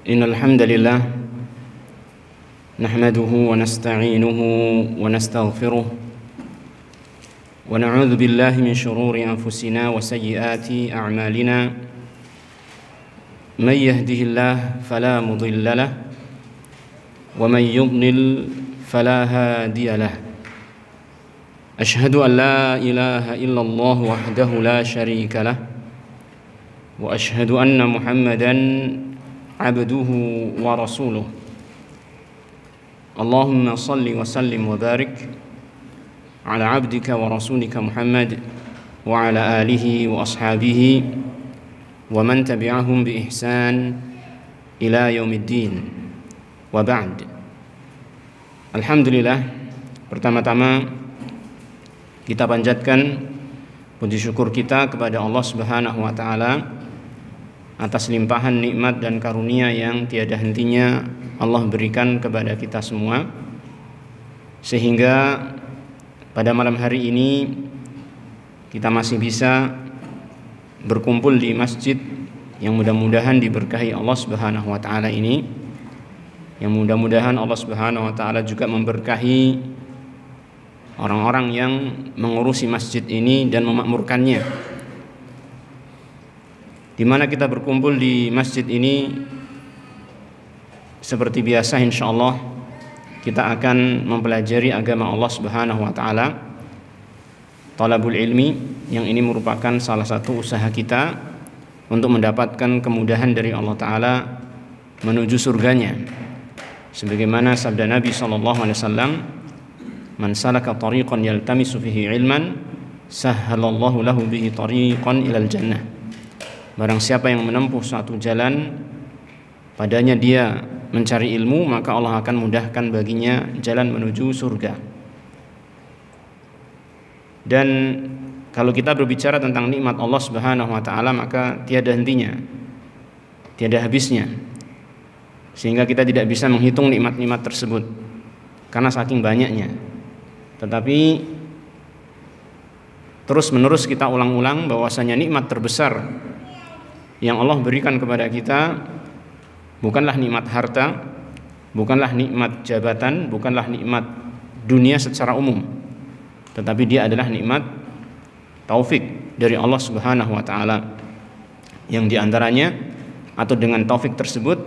Innal hamdalillah nahmaduhu wa nasta'inuhu wa nastaghfiruh wa na'udzu billahi min shururi anfusina wa sayyiati a'malina may yahdihillahu fala mudilla lahu wa may yudlil fala hadiya lahu. Ashhadu an la ilaha illallah wahdahu la syarika lah wa ashhadu anna Muhammadan abduhu wa rasuluh. Allahumma salli wa sallim wa barik ala abdika wa rasulika Muhammad wa ala alihi wa ashabihi wa man tabi'ahum bi ihsan ila yaumiddin. Wa ba'd. Alhamdulillah, pertama-tama kita panjatkan puji syukur kita kepada Allah Subhanahu wa taala atas limpahan nikmat dan karunia yang tiada hentinya Allah berikan kepada kita semua, sehingga pada malam hari ini kita masih bisa berkumpul di masjid yang mudah-mudahan diberkahi Allah Subhanahu wa taala ini, yang mudah-mudahan Allah Subhanahu wa taala juga memberkahi orang-orang yang mengurusi masjid ini dan memakmurkannya. Di mana kita berkumpul di masjid ini, seperti biasa insyaallah kita akan mempelajari agama Allah Subhanahu wa taala, talabul ilmi, yang ini merupakan salah satu usaha kita untuk mendapatkan kemudahan dari Allah taala menuju surganya. Sebagaimana sabda Nabi sallallahu alaihi wasallam, man salaka tariqan yaltamisu fihi ilman sahhalallahu lahu bihi tariqan ilal jannah. Barang siapa yang menempuh suatu jalan, padanya dia mencari ilmu, maka Allah akan mudahkan baginya jalan menuju surga. Dan kalau kita berbicara tentang nikmat Allah Subhanahu wa taala, maka tiada hentinya, tiada habisnya, sehingga kita tidak bisa menghitung nikmat-nikmat tersebut karena saking banyaknya. Tetapi terus-menerus kita ulang-ulang bahwasanya nikmat terbesar yang Allah berikan kepada kita bukanlah nikmat harta, bukanlah nikmat jabatan, bukanlah nikmat dunia secara umum, tetapi dia adalah nikmat taufik dari Allah Subhanahu wa taala, yang diantaranya atau dengan taufik tersebut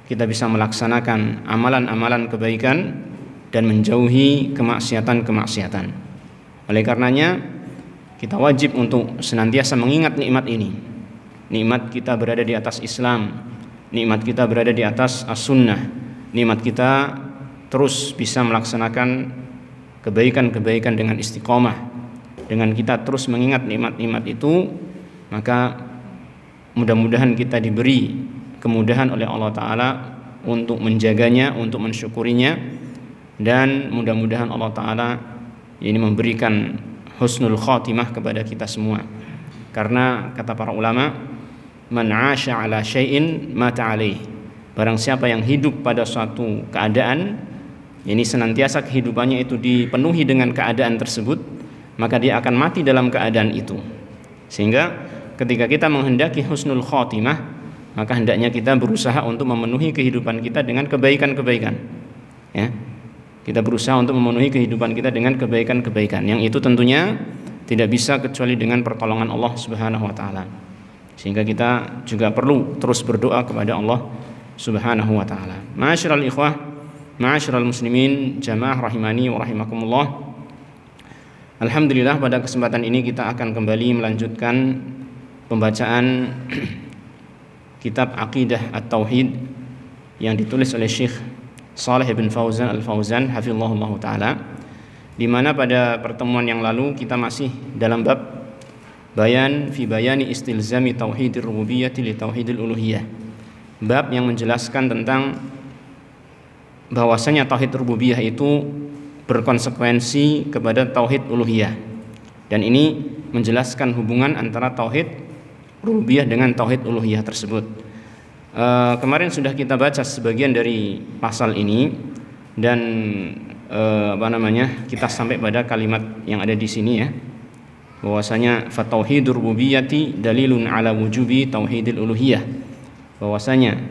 kita bisa melaksanakan amalan-amalan kebaikan dan menjauhi kemaksiatan-kemaksiatan. Oleh karenanya kita wajib untuk senantiasa mengingat nikmat ini. Nikmat kita berada di atas Islam, nikmat kita berada di atas as-sunnah, nikmat kita terus bisa melaksanakan kebaikan-kebaikan dengan istiqomah. Dengan kita terus mengingat nikmat-nikmat itu, maka mudah-mudahan kita diberi kemudahan oleh Allah Ta'ala untuk menjaganya, untuk mensyukurinya, dan mudah-mudahan Allah Ta'ala ini memberikan husnul khatimah kepada kita semua. Karena kata para ulama, man 'asha 'ala syai'in mata 'alaih. Barang siapa yang hidup pada suatu keadaan, ini senantiasa kehidupannya itu dipenuhi dengan keadaan tersebut, maka dia akan mati dalam keadaan itu. Sehingga ketika kita menghendaki husnul khatimah, maka hendaknya kita berusaha untuk memenuhi kehidupan kita dengan kebaikan-kebaikan. Ya. Kita berusaha untuk memenuhi kehidupan kita dengan kebaikan-kebaikan, yang itu tentunya tidak bisa kecuali dengan pertolongan Allah Subhanahu wa taala. Sehingga kita juga perlu terus berdoa kepada Allah Subhanahu wa taala. Ma'asyiral ikhwah, ma'asyiral muslimin, jamaah rahimani wa rahimakumullah. Alhamdulillah, pada kesempatan ini kita akan kembali melanjutkan pembacaan kitab Aqidah At-Tauhid yang ditulis oleh Syekh Shalih bin Fauzan Al-Fauzan hafizahullah taala, di mana pada pertemuan yang lalu kita masih dalam bab bayan fi bayani istilzami tauhidir rububiyyah li tauhidil uluhiyah, bab yang menjelaskan tentang bahwasanya tauhid rububiyah itu berkonsekuensi kepada tauhid uluhiyah, dan ini menjelaskan hubungan antara tauhid rububiyah dengan tauhid uluhiyah tersebut. Kemarin sudah kita baca sebagian dari pasal ini, dan kita sampai pada kalimat yang ada di sini ya. bahwasanya fatauhidur rububiyyati dalilun ala wujubi tauhidil uluhiyah, bahwasanya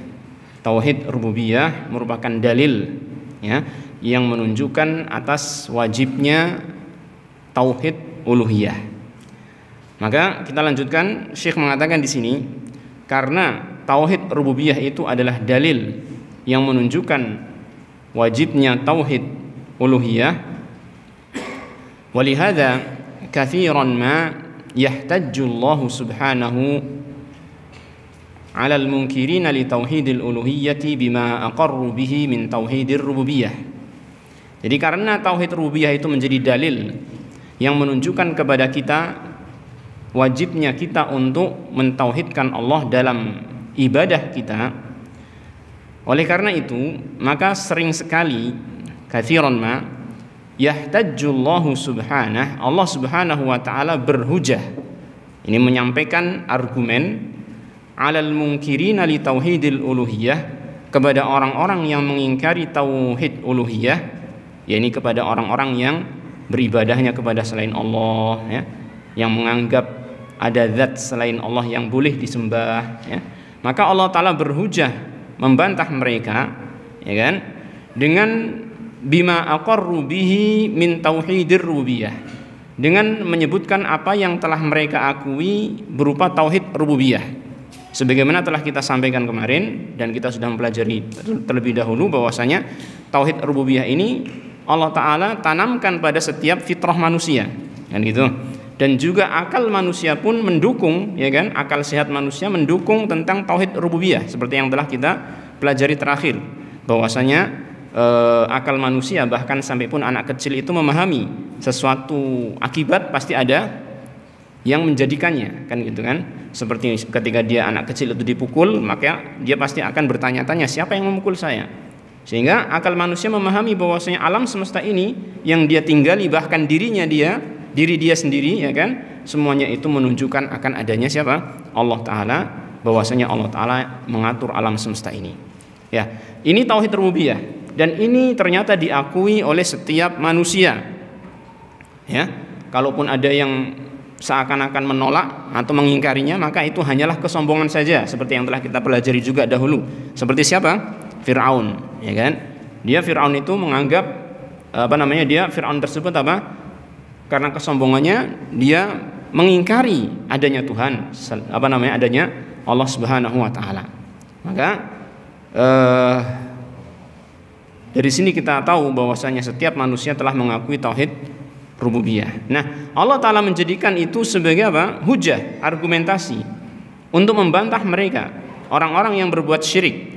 tauhid rububiyah merupakan dalil ya yang menunjukkan atas wajibnya tauhid uluhiyah. Maka kita lanjutkan, Syekh mengatakan di sini karena tauhid rububiyah itu adalah dalil yang menunjukkan wajibnya tauhid uluhiyah, walihada kathiran ma yahtajju Allah subhanahu 'ala al-munkirina li tauhidil uluhiyyati bima aqarru bihi min tauhidir rububiyah. Jadi karena tauhid rububiyah itu menjadi dalil yang menunjukkan kepada kita wajibnya kita untuk mentauhidkan Allah dalam ibadah kita. Oleh karena itu, maka sering sekali kathiran ma yahtajjullahu subhanah, Allah subhanahu wa ta'ala berhujah, ini menyampaikan argumen alal munkirina li tauhidil uluhiyah, kepada orang-orang yang mengingkari tauhid uluhiyah, yakni kepada orang-orang yang beribadahnya kepada selain Allah ya, yang menganggap ada zat selain Allah yang boleh disembah ya. Maka Allah ta'ala berhujah membantah mereka ya kan, dengan bima aqarru bihi min tauhidir rububiyah, dengan menyebutkan apa yang telah mereka akui berupa tauhid rububiyah. Sebagaimana telah kita sampaikan kemarin dan kita sudah mempelajari terlebih dahulu bahwasanya tauhid rububiyah ini Allah Ta'ala tanamkan pada setiap fitrah manusia kan gitu. Dan juga akal manusia pun mendukung ya kan, akal sehat manusia mendukung tentang tauhid rububiyah, seperti yang telah kita pelajari terakhir bahwasanya akal manusia bahkan sampai pun anak kecil itu memahami sesuatu akibat pasti ada yang menjadikannya kan gitu kan. Seperti ketika dia anak kecil itu dipukul, maka dia pasti akan bertanya-tanya siapa yang memukul saya. Sehingga akal manusia memahami bahwasanya alam semesta ini yang dia tinggali, bahkan diri dia sendiri ya kan, semuanya itu menunjukkan akan adanya siapa? Allah Ta'ala, bahwasanya Allah Ta'ala mengatur alam semesta ini ya. Ini tauhid rububiyah dan ini ternyata diakui oleh setiap manusia ya. Kalaupun ada yang seakan-akan menolak atau mengingkarinya, maka itu hanyalah kesombongan saja, seperti yang telah kita pelajari juga dahulu. Seperti siapa? Fir'aun ya kan. Dia Fir'aun itu menganggap Fir'aun tersebut apa? Karena kesombongannya dia mengingkari adanya Tuhan, adanya Allah Subhanahu wa taala. Maka dari sini kita tahu bahwasanya setiap manusia telah mengakui tauhid rububiyah. Nah, Allah Ta'ala menjadikan itu sebagai apa? Hujah, argumentasi untuk membantah mereka, orang-orang yang berbuat syirik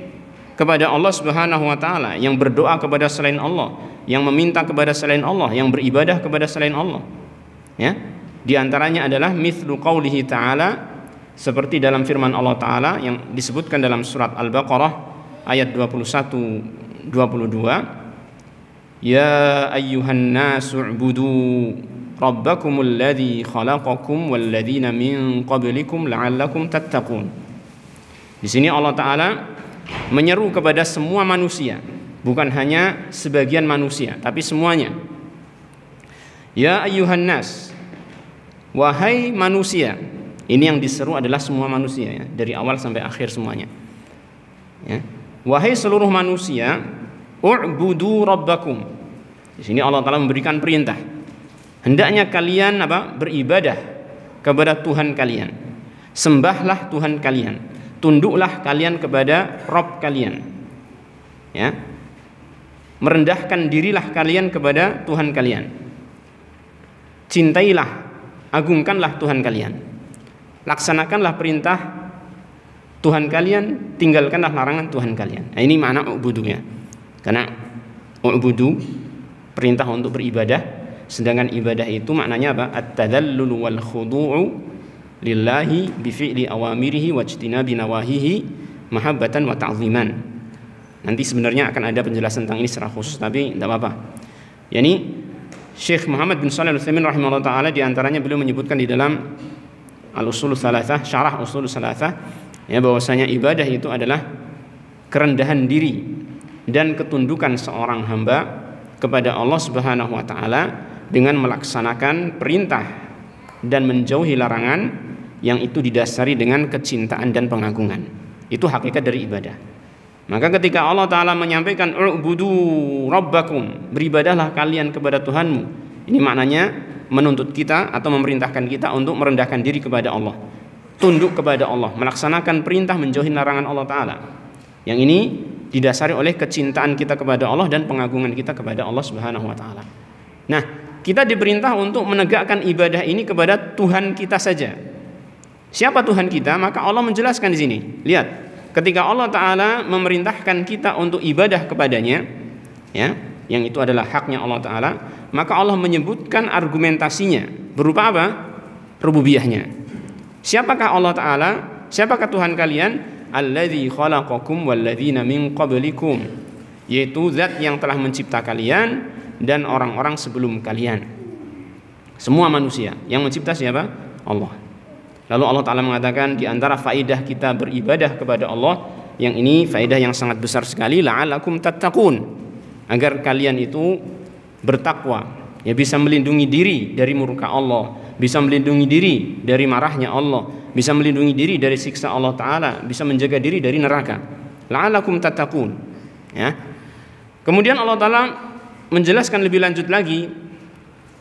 kepada Allah Subhanahu wa taala, yang berdoa kepada selain Allah, yang meminta kepada selain Allah, yang beribadah kepada selain Allah. Ya. Di antaranya adalah mithlu qaulihi ta'ala, seperti dalam firman Allah Ta'ala yang disebutkan dalam surat Al-Baqarah ayat 21-22, ya ayyuhan nasu ubudu rabbakumul ladzi khalaqakum wal ladzina min qablikum la'allakum tattaqun. Di sini Allah Ta'ala menyeru kepada semua manusia, bukan hanya sebagian manusia, tapi semuanya. Ya ayyuhan nas, wahai manusia. Ini yang diseru adalah semua manusia ya, dari awal sampai akhir semuanya. Ya. Wahai seluruh manusia, u'budu rabbakum. Di sini Allah Ta'ala memberikan perintah. Hendaknya kalian beribadah kepada Tuhan kalian. Sembahlah Tuhan kalian. Tunduklah kalian kepada Rabb kalian. Ya. Merendahkan dirilah kalian kepada Tuhan kalian. Cintailah, agungkanlah Tuhan kalian. Laksanakanlah perintah Tuhan kalian, tinggalkanlah larangan Tuhan kalian. Nah, ini makna ubudunya. Karena ubudu perintah untuk beribadah, sedangkan ibadah itu maknanya apa? At-tadallul wal khudu'u lillahi bi fi'li awamirihi wa ijtinabi nawahihi mahabbatan wa ta'ziman. Nanti sebenarnya akan ada penjelasan tentang ini secara khusus, tapi tidak apa-apa. Yani Syekh Muhammad bin Shalih Al-Utsaimin rahimahullah taala di antaranya beliau menyebutkan di dalam Al-Ushul Tsalatsah, syarah Ushul Tsalatsah, ya, bahwasanya ibadah itu adalah kerendahan diri dan ketundukan seorang hamba kepada Allah Subhanahu wa taala dengan melaksanakan perintah dan menjauhi larangan yang itu didasari dengan kecintaan dan pengagungan. Itu hakikat dari ibadah. Maka ketika Allah Ta'ala menyampaikan u'budu rabbakum, beribadahlah kalian kepada Tuhanmu, ini maknanya menuntut kita atau memerintahkan kita untuk merendahkan diri kepada Allah, tunduk kepada Allah, melaksanakan perintah, menjauhi larangan Allah Ta'ala. Yang ini didasari oleh kecintaan kita kepada Allah dan pengagungan kita kepada Allah Subhanahu wa Ta'ala. Nah, kita diperintah untuk menegakkan ibadah ini kepada Tuhan kita saja. Siapa Tuhan kita? Maka Allah menjelaskan di sini. Lihat, ketika Allah Ta'ala memerintahkan kita untuk ibadah kepadanya, ya, yang itu adalah haknya Allah Ta'ala, maka Allah menyebutkan argumentasinya berupa apa? Rububiyahnya. Siapakah Allah Ta'ala? Siapakah Tuhan kalian? Alladzi khalaqakum walladzina min qablikum, yaitu zat yang telah mencipta kalian dan orang-orang sebelum kalian. Semua manusia. Yang mencipta siapa? Allah. Lalu Allah Ta'ala mengatakan di antara faedah kita beribadah kepada Allah, yang ini faedah yang sangat besar sekali, la'alakum tattaqun, agar kalian itu bertakwa, ya, bisa melindungi diri dari murka Allah, bisa melindungi diri dari marahnya Allah, bisa melindungi diri dari siksa Allah Ta'ala, bisa menjaga diri dari neraka. La'alakum tattaqun, ya. Kemudian Allah Ta'ala menjelaskan lebih lanjut lagi,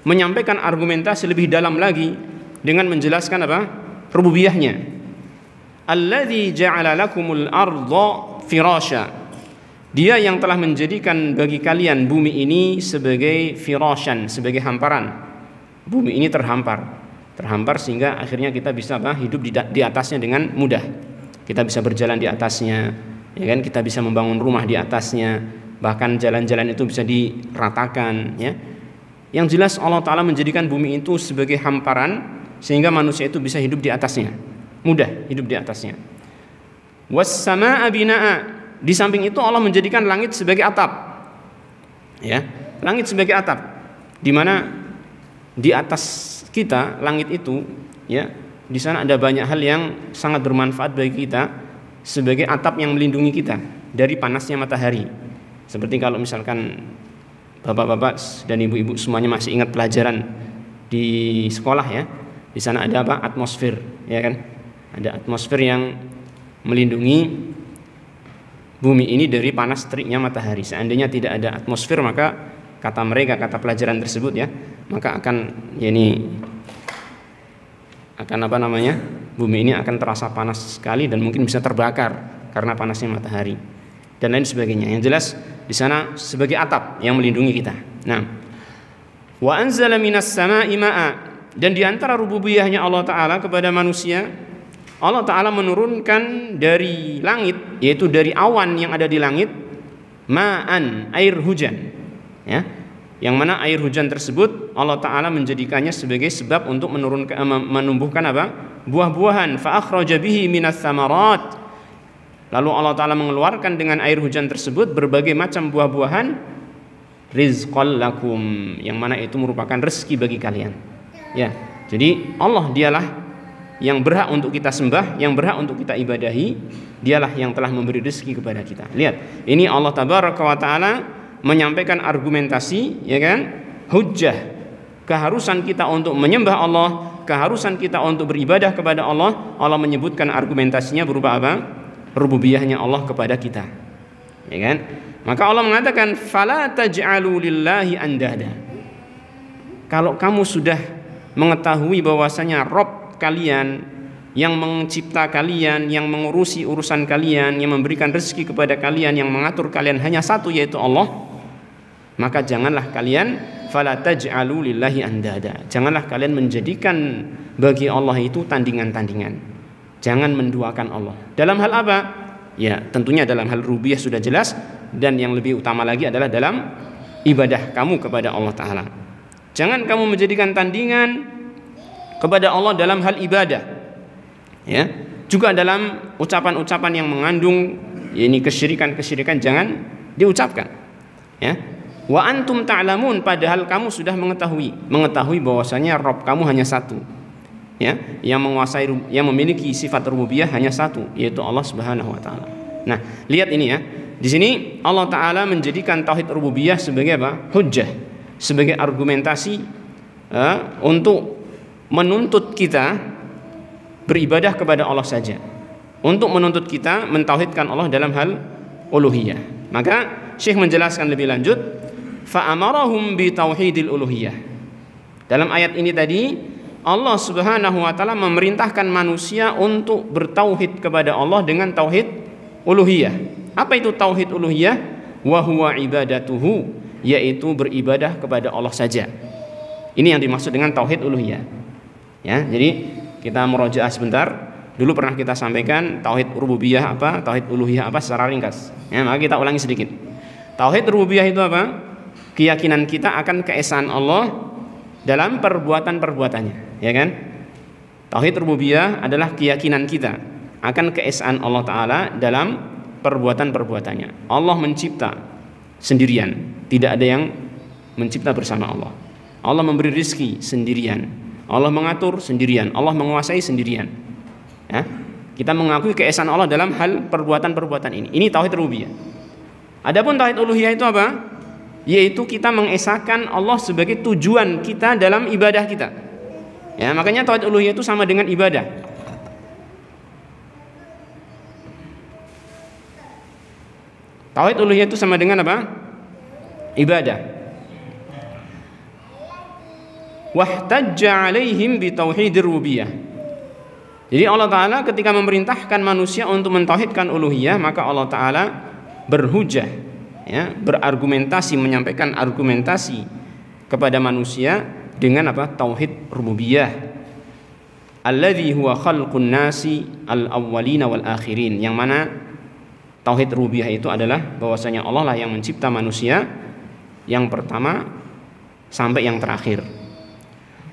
menyampaikan argumentasi lebih dalam lagi dengan menjelaskan apa? Rububiyahnya. Alladzi ja'ala lakumul arda firasya, Dia yang telah menjadikan bagi kalian bumi ini sebagai firasyan, sebagai hamparan. Bumi ini terhampar sehingga akhirnya kita bisa hidup di atasnya dengan mudah. Kita bisa berjalan di atasnya, ya kan? Kita bisa membangun rumah di atasnya, bahkan jalan-jalan itu bisa diratakan, ya. Yang jelas Allah Ta'ala menjadikan bumi itu sebagai hamparan sehingga manusia itu bisa hidup di atasnya, mudah hidup di atasnya. Was-samaa'a binaa'a, di samping itu Allah menjadikan langit sebagai atap, ya, langit sebagai atap, di mana di atas kita langit itu, ya, di sana ada banyak hal yang sangat bermanfaat bagi kita sebagai atap yang melindungi kita dari panasnya matahari. Seperti kalau misalkan bapak-bapak dan ibu-ibu semuanya masih ingat pelajaran di sekolah, ya, di sana ada apa? Atmosfer, ya kan? Ada atmosfer yang melindungi bumi ini dari panas teriknya matahari. Seandainya tidak ada atmosfer, maka kata mereka, kata pelajaran tersebut, ya, maka akan, ya, ini akan apa namanya? Bumi ini akan terasa panas sekali dan mungkin bisa terbakar karena panasnya matahari dan lain sebagainya. Yang jelas di sana sebagai atap yang melindungi kita. Nah, wa anzala minas samaa'i ma'a, dan di antara rububiyahnya Allah Ta'ala kepada manusia, Allah Ta'ala menurunkan dari langit, yaitu dari awan yang ada di langit, ma'an, air hujan, ya, yang mana air hujan tersebut Allah Ta'ala menjadikannya sebagai sebab untuk menumbuhkan apa? Buah-buahan. Fa akhraja bihi minas samarat, lalu Allah Ta'ala mengeluarkan dengan air hujan tersebut berbagai macam buah-buahan, rizqal lakum, yang mana itu merupakan rezeki bagi kalian, ya. Jadi Allah dialah yang berhak untuk kita sembah, yang berhak untuk kita ibadahi. Dialah yang telah memberi rezeki kepada kita. Lihat, ini Allah Tabaraka wa Ta'ala menyampaikan argumentasi, ya kan, hujjah, keharusan kita untuk menyembah Allah, keharusan kita untuk beribadah kepada Allah. Allah menyebutkan argumentasinya berupa apa? Rububiyahnya Allah kepada kita, ya kan. Maka Allah mengatakan fala taj'alu lillahi andada. Kalau kamu sudah mengetahui bahwasanya Rabb kalian yang mencipta kalian, yang mengurusi urusan kalian, yang memberikan rezeki kepada kalian, yang mengatur kalian hanya satu, yaitu Allah, maka janganlah kalian fala taj'alu lillahi andada. Janganlah kalian menjadikan bagi Allah itu tandingan-tandingan. Jangan menduakan Allah. Dalam hal apa? Ya, tentunya dalam hal rububiyah sudah jelas, dan yang lebih utama lagi adalah dalam ibadah kamu kepada Allah Ta'ala. Jangan kamu menjadikan tandingan kepada Allah dalam hal ibadah, ya. Juga dalam ucapan-ucapan yang mengandung, ya, ini kesyirikan jangan diucapkan, ya. Wa antum ta'lamun, padahal kamu sudah mengetahui bahwasanya Rabb kamu hanya satu, ya, yang menguasai, yang memiliki sifat rububiyah hanya satu, yaitu Allah Subhanahu wa Ta'ala. Nah, lihat ini, ya. Di sini Allah Ta'ala menjadikan tauhid rububiyah sebagai apa? Hujjah, sebagai argumentasi untuk menuntut kita beribadah kepada Allah saja, untuk menuntut kita mentauhidkan Allah dalam hal uluhiyah. Maka Syekh menjelaskan lebih lanjut, fa'amarahum bi tauhidil uluhiyah. Dalam ayat ini tadi Allah Subhanahu wa taala memerintahkan manusia untuk bertauhid kepada Allah dengan tauhid uluhiyah. Apa itu tauhid uluhiyah? Wa huwa ibadatuhu, yaitu beribadah kepada Allah saja. Ini yang dimaksud dengan tauhid uluhiyah. Ya, jadi kita murojaah sebentar. Dulu pernah kita sampaikan tauhid rububiyah apa, tauhid uluhiyah apa secara ringkas. Ya, maka kita ulangi sedikit. Tauhid rububiyah itu apa? Keyakinan kita akan keesaan Allah dalam perbuatan-perbuatannya, ya kan? Tauhid rububiyah adalah keyakinan kita akan keesaan Allah Ta'ala dalam perbuatan-perbuatannya. Allah mencipta sendirian, tidak ada yang mencipta bersama Allah. Allah memberi rizki sendirian, Allah mengatur sendirian, Allah menguasai sendirian. Ya? Kita mengakui keesaan Allah dalam hal perbuatan-perbuatan ini. Ini tauhid rububiyah. Adapun tauhid uluhiyah itu apa? Yaitu kita mengesahkan Allah sebagai tujuan kita dalam ibadah kita. Ya, makanya tauhid uluhiyah itu sama dengan ibadah. Tauhid uluhiyah itu sama dengan apa? Ibadah. Wahtajja 'alaihim bi tauhidir rububiyah. Jadi Allah Ta'ala ketika memerintahkan manusia untuk mentauhidkan uluhiyah, maka Allah Ta'ala berhujah, ya, berargumentasi, menyampaikan argumentasi kepada manusia dengan apa? Tauhid rububiyah. Alladzi huwa khalqun nasi al-awwalina wal akhirin. Yang mana tauhid rububiyah itu adalah bahwasanya Allah lah yang mencipta manusia yang pertama sampai yang terakhir.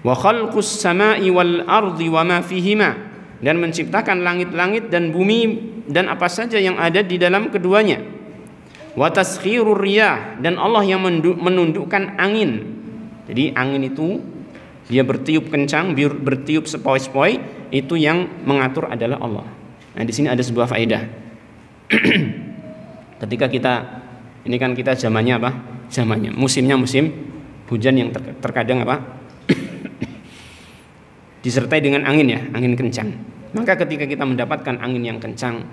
Wa khalqus sama'i wal ardi wa ma fihima, dan menciptakan langit-langit dan bumi dan apa saja yang ada di dalam keduanya. Wa taskhirur riyah, dan Allah yang menundukkan angin. Jadi angin itu dia bertiup kencang, bertiup sepoi-sepoi, itu yang mengatur adalah Allah. Nah, di sini ada sebuah faedah. Ketika kita ini kan kita zamannya apa? Zamannya musimnya musim hujan yang terkadang apa? Disertai dengan angin, ya, angin kencang. Maka ketika kita mendapatkan angin yang kencang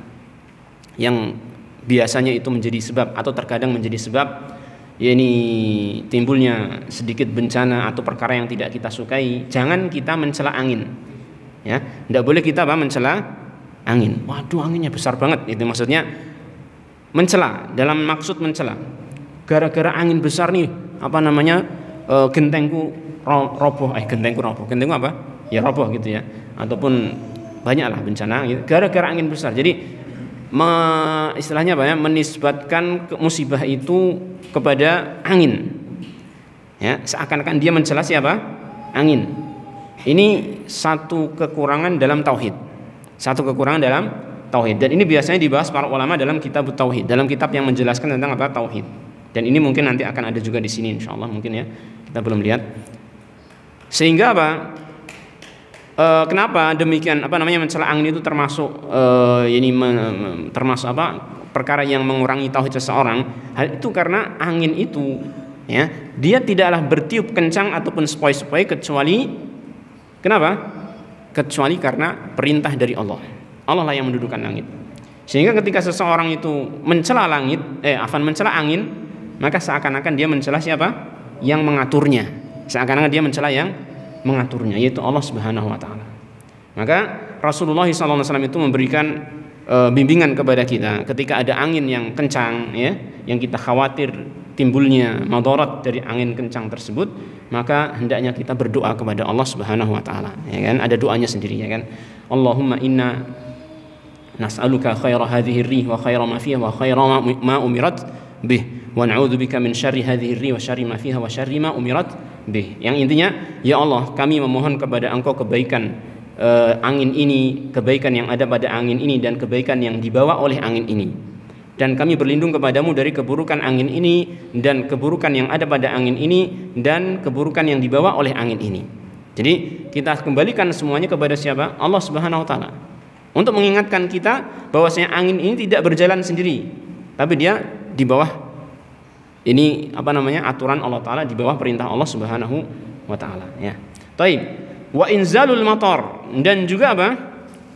yang biasanya itu menjadi sebab atau terkadang menjadi sebab yakni timbulnya sedikit bencana atau perkara yang tidak kita sukai, jangan kita mencela angin. Ya, tidak boleh kita apa? Mencela angin. Waduh, anginnya besar banget. Itu maksudnya mencela, dalam maksud mencela. Gara-gara angin besar nih, apa namanya? Gentengku roboh. Gentengku roboh. Gentengku apa? Ya roboh gitu ya. Ataupun banyaklah bencana gitu. Gara-gara angin besar. Jadi istilahnya apa ya? Menisbatkan musibah itu kepada angin. Ya, seakan-akan dia mencela siapa? Angin. Ini satu kekurangan dalam tauhid. Satu kekurangan dalam tauhid. Dan ini biasanya dibahas para ulama dalam kitab tauhid, dalam kitab yang menjelaskan tentang apa? Tauhid. Dan ini mungkin nanti akan ada juga di sini insyaallah, mungkin ya. Kita belum lihat. Sehingga apa? Kenapa demikian apa namanya mencela angin itu termasuk termasuk apa? Perkara yang mengurangi tauhid seseorang. Hal itu karena angin itu, ya, dia tidaklah bertiup kencang ataupun sepoi-sepoi kecuali kenapa? Kecuali karena perintah dari Allah. Allah lah yang mendudukan langit. Sehingga ketika seseorang itu mencela langit, mencela angin, maka seakan-akan dia mencela siapa? Yang mengaturnya. Seakan-akan dia mencela yang mengaturnya, yaitu Allah Subhanahu wa taala. Maka Rasulullah SAW itu memberikan bimbingan kepada kita ketika ada angin yang kencang, ya, yang kita khawatir timbulnya madarat dari angin kencang tersebut, maka hendaknya kita berdoa kepada Allah Subhanahu wa taala, ya kan? Ada doanya sendiri, ya kan? Allahumma inna nas'aluka khaira hadhihi ar-rih wa khaira ma fiha wa khaira ma umirat bih wa na'udzubika min syarri hadhihi ar-rih wa syarri ma fiha wa syarri ma umirat bih. Yang intinya, ya Allah, kami memohon kepada Engkau kebaikan angin ini, kebaikan yang ada pada angin ini dan kebaikan yang dibawa oleh angin ini. Dan kami berlindung kepadamu dari keburukan angin ini dan keburukan yang ada pada angin ini dan keburukan yang dibawa oleh angin ini. Jadi kita kembalikan semuanya kepada siapa? Allah Subhanahu wa taala. Untuk mengingatkan kita bahwasanya angin ini tidak berjalan sendiri, tapi dia di bawah ini apa namanya? Aturan Allah taala, di bawah perintah Allah Subhanahu wa taala, ya. Baik. Wa inzalul matar, dan juga apa?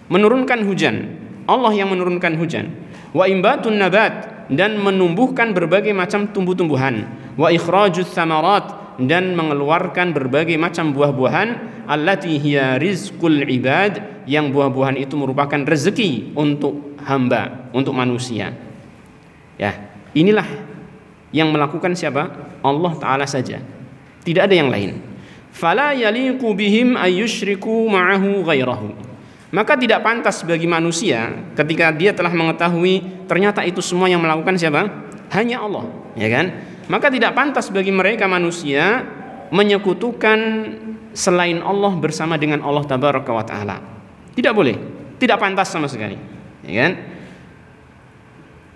Menurunkan hujan. Allah yang menurunkan hujan. Wa imbatun nabat, dan menumbuhkan berbagai macam tumbuh-tumbuhan. Wa ikhrajus samarat, dan mengeluarkan berbagai macam buah-buahan. Allati hiya rizqul ibad, yang buah-buahan itu merupakan rezeki untuk hamba, untuk manusia. Ya, inilah yang melakukan siapa? Allah Ta'ala saja, tidak ada yang lain. Fala yaliqu bihim ayyushriku ma'ahu ghairahu, maka tidak pantas bagi manusia ketika dia telah mengetahui ternyata itu semua yang melakukan siapa? Hanya Allah, ya kan? Maka tidak pantas bagi mereka manusia menyekutukan selain Allah bersama dengan Allah Tabaraka wa Ta'ala. Tidak boleh, tidak pantas sama sekali, ya kan?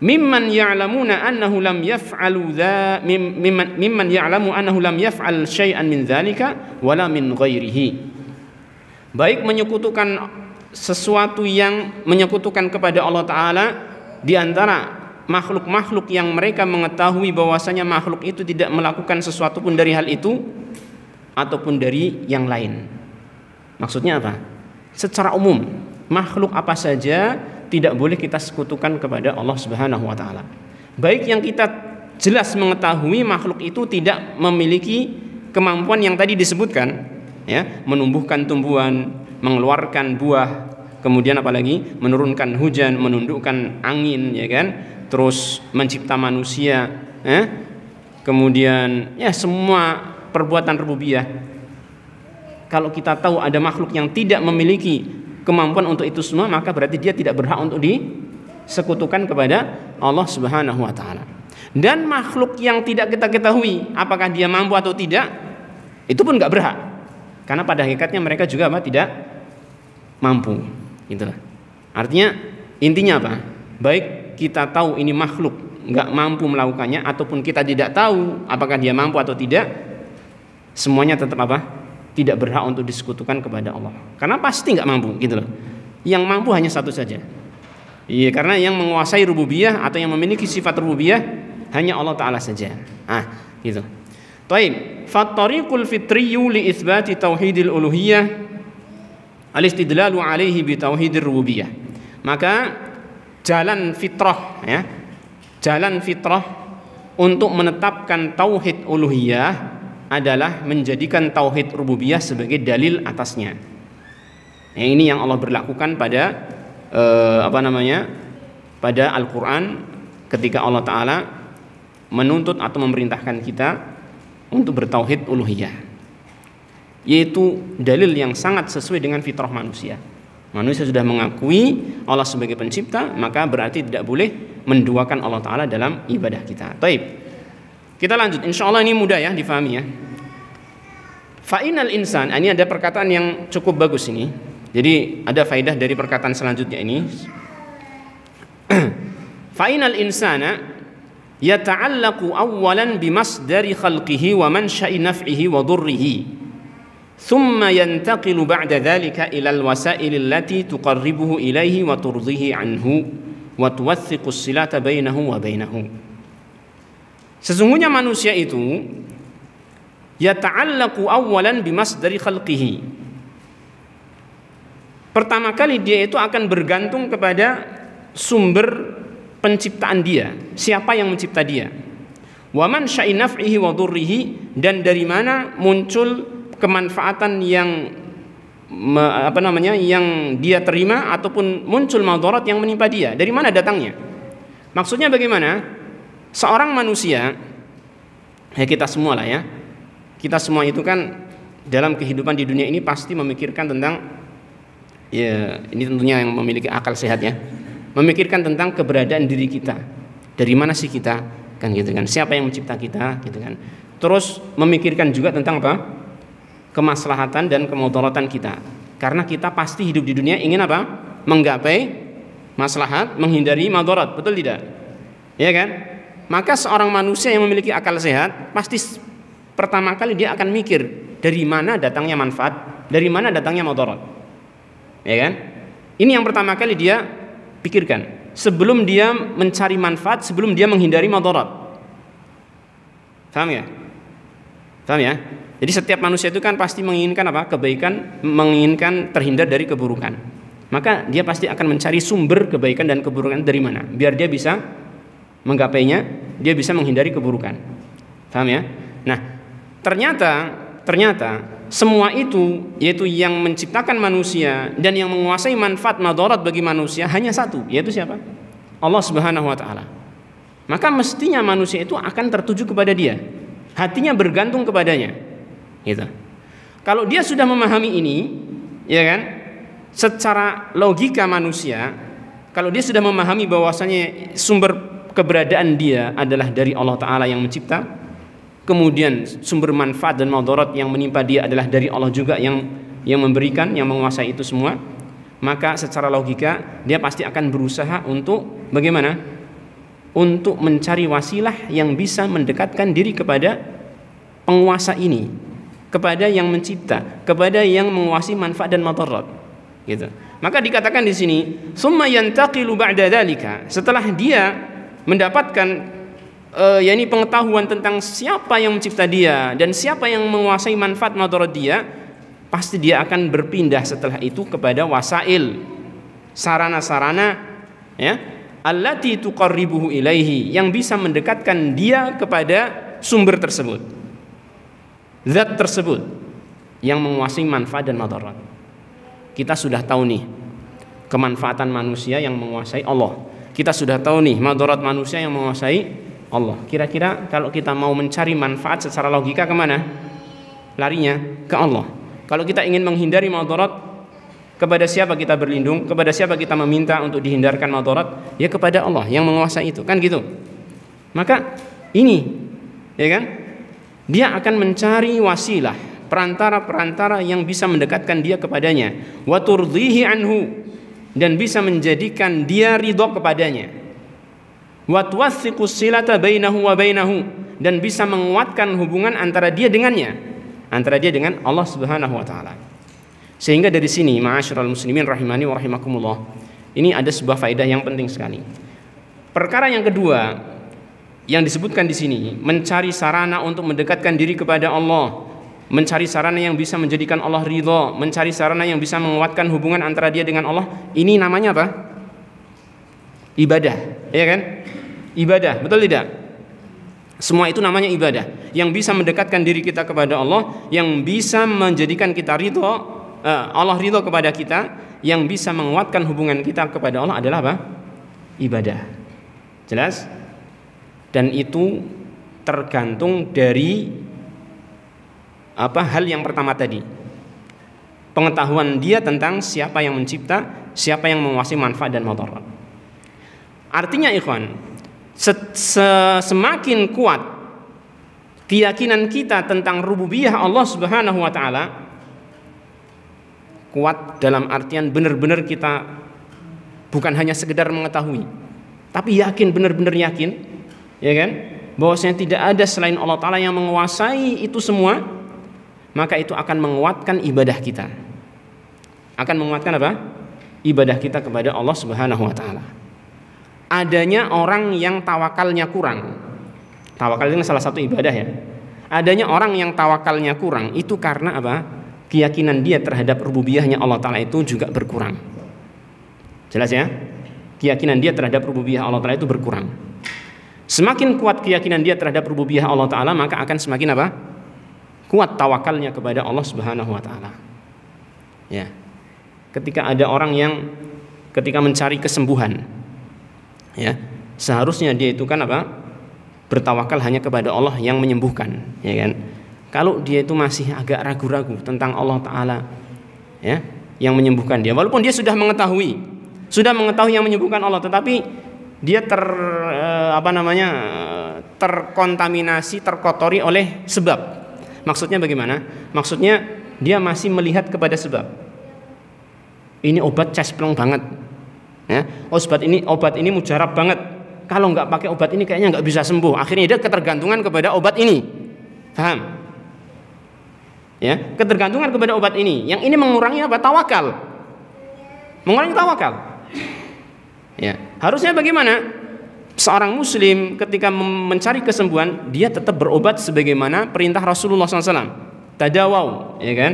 Mimman ya'lamuna annahu lam yaf'alu mimman ya'lamu annahu lam yaf'al syai'an min dzalika wala min ghairihi. Baik menyekutukan sesuatu yang menyekutukan kepada Allah Ta'ala di antara makhluk-makhluk yang mereka mengetahui bahwasanya makhluk itu tidak melakukan sesuatu pun dari hal itu, ataupun dari yang lain. Maksudnya apa? Secara umum, makhluk apa saja tidak boleh kita sekutukan kepada Allah Subhanahu wa Ta'ala. Baik yang kita jelas mengetahui makhluk itu tidak memiliki kemampuan yang tadi disebutkan, ya, menumbuhkan tumbuhan, mengeluarkan buah, kemudian apalagi menurunkan hujan, menundukkan angin, ya kan, terus mencipta manusia, kemudian ya semua perbuatan rububiyah. Kalau kita tahu ada makhluk yang tidak memiliki kemampuan untuk itu semua, maka berarti dia tidak berhak untuk disekutukan kepada Allah Subhanahu wa Ta'ala. Dan makhluk yang tidak kita ketahui apakah dia mampu atau tidak, itu pun nggak berhak, karena pada hakikatnya mereka juga apa? Tidak mampu. Itulah artinya, intinya apa? Baik kita tahu ini makhluk nggak mampu melakukannya, ataupun kita tidak tahu apakah dia mampu atau tidak, semuanya tetap apa? Tidak berhak untuk disekutukan kepada Allah, karena pasti nggak mampu, gitu loh. Yang mampu hanya satu saja. Iya, karena yang menguasai rububiyah atau yang memiliki sifat rububiyah hanya Allah Ta'ala saja. Gitu. Taib. Fattariqul fitriyyu li itsbati tauhidil uluhiyah al-istidlalu alaihi bi tauhidir rububiyah. Maka jalan fitrah, ya, jalan fitrah untuk menetapkan tauhid uluhiyah adalah menjadikan tauhid rububiyah sebagai dalil atasnya. Ini yang Allah berlakukan pada pada Al-Quran, ketika Allah Ta'ala menuntut atau memerintahkan kita untuk bertauhid uluhiyah, yaitu dalil yang sangat sesuai dengan fitrah manusia. Manusia sudah mengakui Allah sebagai pencipta, maka berarti tidak boleh menduakan Allah Ta'ala dalam ibadah kita. Taib. Kita lanjut, insya Allah ini mudah ya difahami ya. Fa'inal insan, ini ada perkataan yang cukup bagus ini. Jadi ada faedah dari perkataan selanjutnya ini. Fa'inal insana yata'allaqu awwalan bimasdari khalqihi wa mansha'i naf'ihi wa dhurrihi, thumma yantaqilu ba'da dhalika ilal wasaili allati tuqarribuhu ilaihi wa turdihi anhu wa tuwathiqu silata bainahu wa bainahu. Sesungguhnya manusia itu yata'allaqu awwalan bimasdari khalqihi. Pertama kali dia itu akan bergantung kepada sumber penciptaan dia, siapa yang mencipta dia. Wa man sya'i naf'ihi wa dhurrihi, dan dari mana muncul kemanfaatan yang yang dia terima, ataupun muncul madarat yang menimpa dia, dari mana datangnya. Maksudnya bagaimana? Seorang manusia, ya kita semua lah ya, kita semua itu kan dalam kehidupan di dunia ini pasti memikirkan tentang, ya ini tentunya yang memiliki akal sehat ya, memikirkan tentang keberadaan diri kita, dari mana sih kita, kan gitu kan, siapa yang mencipta kita, gitu kan. Terus memikirkan juga tentang apa? Kemaslahatan dan kemudaratan kita, karena kita pasti hidup di dunia ingin apa? Menggapai maslahat, menghindari madarat, betul tidak? Ya kan? Maka seorang manusia yang memiliki akal sehat pasti pertama kali dia akan mikir dari mana datangnya manfaat, dari mana datangnya madarat. Ya kan? Ini yang pertama kali dia pikirkan sebelum dia mencari manfaat, sebelum dia menghindari madarat. Paham ya? Paham ya? Jadi setiap manusia itu kan pasti menginginkan apa? Kebaikan, menginginkan terhindar dari keburukan. Maka dia pasti akan mencari sumber kebaikan dan keburukan dari mana? Biar dia bisa menggapainya, dia bisa menghindari keburukan. Paham ya? Nah, ternyata semua itu, yaitu yang menciptakan manusia dan yang menguasai manfaat madarat bagi manusia hanya satu, yaitu siapa? Allah Subhanahu wa taala. Maka mestinya manusia itu akan tertuju kepada dia. Hatinya bergantung kepadanya. Gitu. Kalau dia sudah memahami ini, ya kan? Secara logika manusia, kalau dia sudah memahami bahwasanya sumber keberadaan dia adalah dari Allah Ta'ala yang mencipta, kemudian sumber manfaat dan madarat yang menimpa dia adalah dari Allah juga yang memberikan, yang menguasai itu semua, maka secara logika dia pasti akan berusaha untuk bagaimana? Untuk mencari wasilah yang bisa mendekatkan diri kepada penguasa ini, kepada yang mencipta, kepada yang menguasai manfaat dan madarat. Gitu. Maka dikatakan di sini, summa yantaqilu ba'da dzalika, setelah dia mendapatkan yakni pengetahuan tentang siapa yang mencipta dia dan siapa yang menguasai manfaat madarat dia, pasti dia akan berpindah setelah itu kepada wasail, sarana-sarana, ya, allati tuqarribuhu ilaihi, yang bisa mendekatkan dia kepada sumber tersebut, zat tersebut yang menguasai manfaat dan madarat. Kita sudah tahu nih kemanfaatan manusia yang menguasai Allah. Kita sudah tahu nih madarat manusia yang menguasai Allah. Kira-kira kalau kita mau mencari manfaat secara logika kemana? Larinya ke Allah. Kalau kita ingin menghindari madarat, kepada siapa kita berlindung? Kepada siapa kita meminta untuk dihindarkan madarat? Ya kepada Allah yang menguasai itu, kan gitu. Maka ini, ya kan? Dia akan mencari wasilah, perantara-perantara yang bisa mendekatkan dia kepadanya, wa turdhihi anhu, dan bisa menjadikan dia ridha kepadanya, wa tuwathiqu silata bainahu wa bainahu, dan bisa menguatkan hubungan antara dia dengannya, antara dia dengan Allah Subhanahu wa taala. Sehingga dari sini, ma'asyiral muslimin rahimani wa rahimakumullah, ini ada sebuah faedah yang penting sekali. Perkara yang kedua yang disebutkan di sini, mencari sarana untuk mendekatkan diri kepada Allah, mencari sarana yang bisa menjadikan Allah ridha, mencari sarana yang bisa menguatkan hubungan antara dia dengan Allah. Ini namanya apa? Ibadah, ya kan? Ibadah, betul tidak? Semua itu namanya ibadah, yang bisa mendekatkan diri kita kepada Allah, yang bisa menjadikan kita ridha, Allah ridha kepada kita, yang bisa menguatkan hubungan kita kepada Allah adalah apa? Ibadah. Jelas? Dan itu tergantung dari hal yang pertama tadi, pengetahuan dia tentang siapa yang mencipta, siapa yang menguasai manfaat dan madarat. Artinya ikhwan, semakin kuat keyakinan kita tentang rububiyah Allah Subhanahu wa taala, kuat dalam artian benar-benar kita bukan hanya sekedar mengetahui, tapi yakin, benar-benar yakin, ya kan, bahwasanya tidak ada selain Allah Ta'ala yang menguasai itu semua, maka itu akan menguatkan ibadah kita. Akan menguatkan apa? Ibadah kita kepada Allah Subhanahu wa taala. Adanya orang yang tawakalnya kurang. Tawakal ini salah satu ibadah ya. Adanya orang yang tawakalnya kurang itu karena apa? Keyakinan dia terhadap rububiyahnya Allah Ta'ala itu juga berkurang. Jelas ya? Keyakinan dia terhadap rububiyah Allah Ta'ala itu berkurang. Semakin kuat keyakinan dia terhadap rububiyah Allah Ta'ala, maka akan semakin apa? Kuat tawakalnya kepada Allah Subhanahu wa taala. Ya. Ketika ada orang yang ketika mencari kesembuhan, ya, seharusnya dia itu kan apa? Bertawakal hanya kepada Allah yang menyembuhkan, ya kan? Kalau dia itu masih agak ragu-ragu tentang Allah Ta'ala, ya, yang menyembuhkan dia, walaupun dia sudah mengetahui yang menyembuhkan Allah, tetapi dia terkontaminasi, terkotori oleh sebab. Maksudnya bagaimana? Maksudnya dia masih melihat kepada sebab. Ini obat cesplong banget, ya. Obat ini mujarab banget. Kalau nggak pakai obat ini kayaknya nggak bisa sembuh. Akhirnya dia ketergantungan kepada obat ini. Paham? Ya, ketergantungan kepada obat ini. Yang ini mengurangi apa? Tawakal. Mengurangi tawakal. Ya, harusnya bagaimana? seorang muslim ketika mencari kesembuhan, dia tetap berobat sebagaimana perintah Rasulullah SAW. Tadawau, ya kan?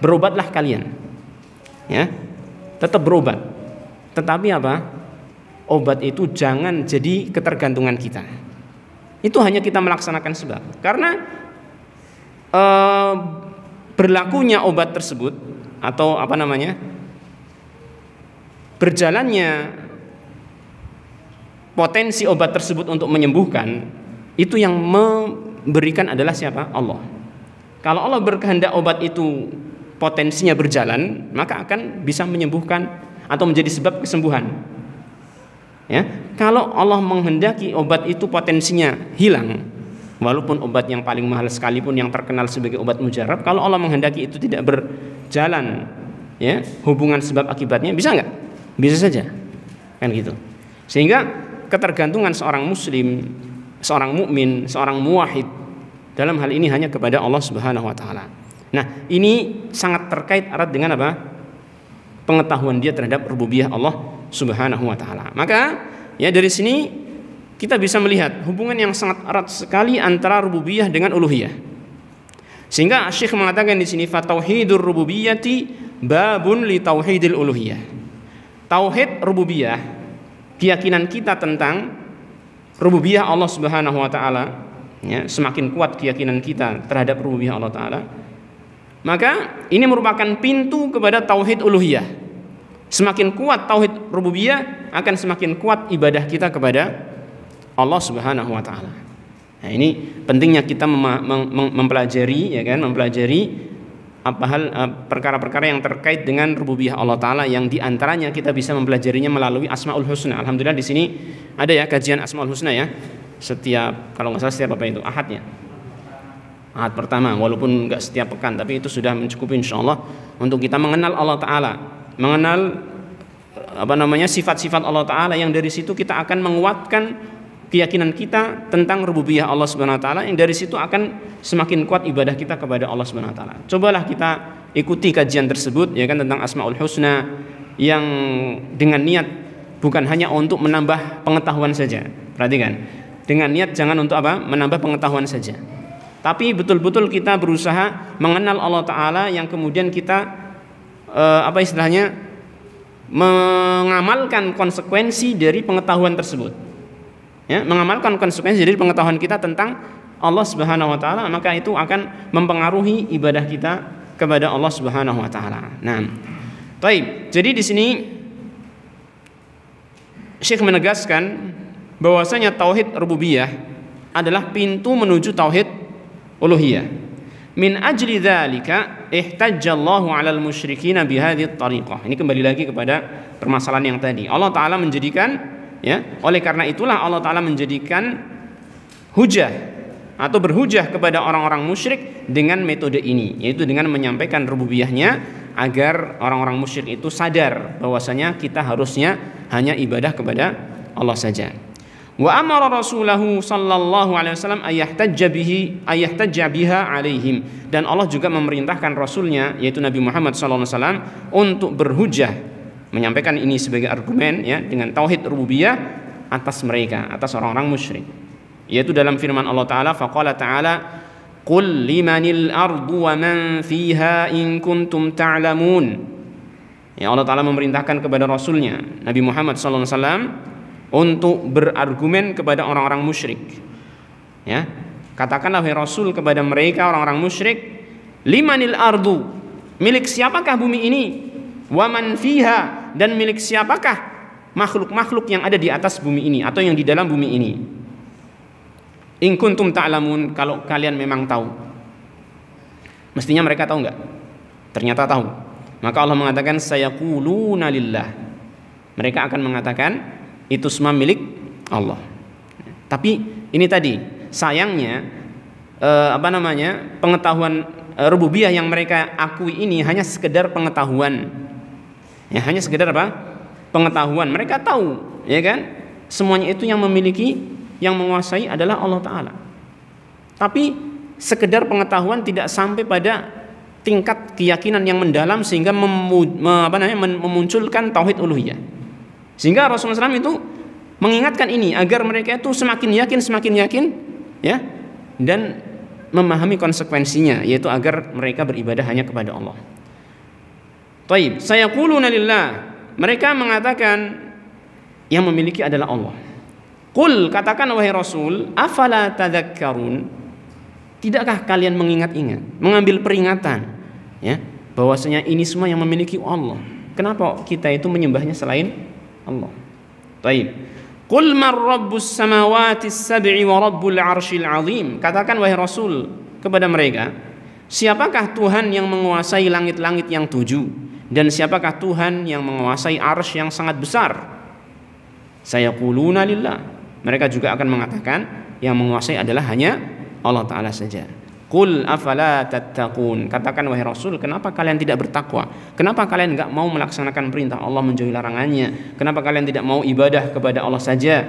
Berobatlah kalian. Ya. Tetap berobat. Tetapi apa? Obat itu jangan jadi ketergantungan kita. Itu hanya kita melaksanakan sebab. Karena berlakunya obat tersebut atau berjalannya potensi obat tersebut untuk menyembuhkan, itu yang memberikan adalah siapa? Allah. Kalau Allah berkehendak obat itu potensinya berjalan, maka akan bisa menyembuhkan atau menjadi sebab kesembuhan. Ya, kalau Allah menghendaki obat itu potensinya hilang, walaupun obat yang paling mahal sekalipun yang terkenal sebagai obat mujarab, kalau Allah menghendaki itu tidak berjalan, ya, hubungan sebab akibatnya, bisa nggak? Bisa saja, kan gitu. Sehingga ketergantungan seorang muslim, seorang mukmin, seorang muwahhid dalam hal ini hanya kepada Allah Subhanahu wa taala. Nah, ini sangat terkait erat dengan apa? Pengetahuan dia terhadap rububiyah Allah Subhanahu wa taala. Maka ya dari sini kita bisa melihat hubungan yang sangat erat sekali antara rububiyah dengan uluhiyah. Sehingga Syekh mengatakan di sini fa tauhidur rububiyyati babun li tauhidil uluhiyah. Tauhid rububiyah, keyakinan kita tentang rububiyah Allah Subhanahu wa taala, ya, semakin kuat keyakinan kita terhadap rububiyah Allah taala, maka ini merupakan pintu kepada tauhid uluhiyah. Semakin kuat tauhid rububiyah, akan semakin kuat ibadah kita kepada Allah Subhanahu wa taala. Nah, ini pentingnya kita mempelajari, ya kan, mempelajari perkara-perkara yang terkait dengan rububiyah Allah taala, yang diantaranya kita bisa mempelajarinya melalui Asmaul Husna. Alhamdulillah di sini ada ya kajian Asmaul Husna ya. Setiap, kalau nggak salah setiap apa itu? Ahadnya. Ahad pertama, walaupun nggak setiap pekan, tapi itu sudah mencukupi insyaallah untuk kita mengenal Allah taala, mengenal sifat-sifat Allah taala, yang dari situ kita akan menguatkan keyakinan kita tentang rububiyah Allah Subhanahu wa taala, yang dari situ akan semakin kuat ibadah kita kepada Allah Subhanahu wa taala. Cobalah kita ikuti kajian tersebut, ya kan, tentang Asmaul Husna, yang dengan niat bukan hanya untuk menambah pengetahuan saja. Perhatikan, dengan niat jangan untuk menambah pengetahuan saja, tapi betul-betul kita berusaha mengenal Allah taala, yang kemudian kita mengamalkan konsekuensi dari pengetahuan tersebut. Ya, mengamalkan konsekuensi dari pengetahuan kita tentang Allah Subhanahu wa taala, maka itu akan mempengaruhi ibadah kita kepada Allah Subhanahu wa taala. Nah, baik. Jadi di sini Syekh menegaskan bahwasanya tauhid rububiyah adalah pintu menuju tauhid uluhiyah. Min ajli dzalika ihtajjallahu 'alal musyrikin bihadhihi tariqah. Ini kembali lagi kepada permasalahan yang tadi. Allah taala menjadikan, ya, oleh karena itulah Allah taala menjadikan hujah atau berhujah kepada orang-orang musyrik dengan metode ini, yaitu dengan menyampaikan rububiyahnya, agar orang-orang musyrik itu sadar bahwasanya kita harusnya hanya ibadah kepada Allah saja. Wa amara rasulahu sallallahu alaihi wasallam ayahtajja biha alaihim, dan Allah juga memerintahkan rasulnya, yaitu Nabi Muhammad sallallahu alaihi wasallam, untuk berhujjah, menyampaikan ini sebagai argumen, ya, dengan tauhid rububiyah atas mereka, atas orang-orang musyrik, yaitu dalam firman Allah taala, faqala ta'ala qul limanil ardu wa man fiha in kuntum ta'lamun. Ya, Allah taala memerintahkan kepada rasulnya Nabi Muhammad sallallahu alaihi wasallam untuk berargumen kepada orang-orang musyrik. Ya, katakanlah wahai Rasul kepada mereka orang-orang musyrik, limanil ardu, milik siapakah bumi ini, wa man fiha, dan milik siapakah makhluk-makhluk yang ada di atas bumi ini atau yang di dalam bumi ini. In kuntum ta'lamun, kalau kalian memang tahu. Mestinya mereka tahu enggak? Ternyata tahu. Maka Allah mengatakan sayaquluna lillah. Mereka akan mengatakan itu semua milik Allah. Tapi ini tadi sayangnya pengetahuan rububiyah yang mereka akui ini hanya sekedar pengetahuan. Ya, hanya sekedar pengetahuan. Mereka tahu, ya kan? Semuanya itu yang memiliki, yang menguasai adalah Allah taala. Tapi sekedar pengetahuan tidak sampai pada tingkat keyakinan yang mendalam sehingga memunculkan tauhid uluhiyah. Sehingga Rasulullah SAW itu mengingatkan ini agar mereka itu semakin yakin, ya, dan memahami konsekuensinya, yaitu agar mereka beribadah hanya kepada Allah. Taib, sayaquluna lillah, mereka mengatakan yang memiliki adalah Allah. Qul, katakan wahai Rasul, afala tadzakkarun, tidakkah kalian mengingat-ingat, mengambil peringatan, ya, bahwasanya ini semua yang memiliki Allah. Kenapa kita itu menyembahnya selain Allah? Taib. Qul man rabbus samawati sab'i wa rabbul arsyil azim. Katakan wahai Rasul kepada mereka, siapakah Tuhan yang menguasai langit-langit yang 7 dan siapakah Tuhan yang menguasai arsy yang sangat besar? Sayaquluna lillah. Mereka juga akan mengatakan yang menguasai adalah hanya Allah Ta'ala saja. Qul afala tattaqun. Katakan wahai Rasul, kenapa kalian tidak bertakwa? Kenapa kalian enggak mau melaksanakan perintah Allah, menjauhi larangannya? Kenapa kalian tidak mau ibadah kepada Allah saja?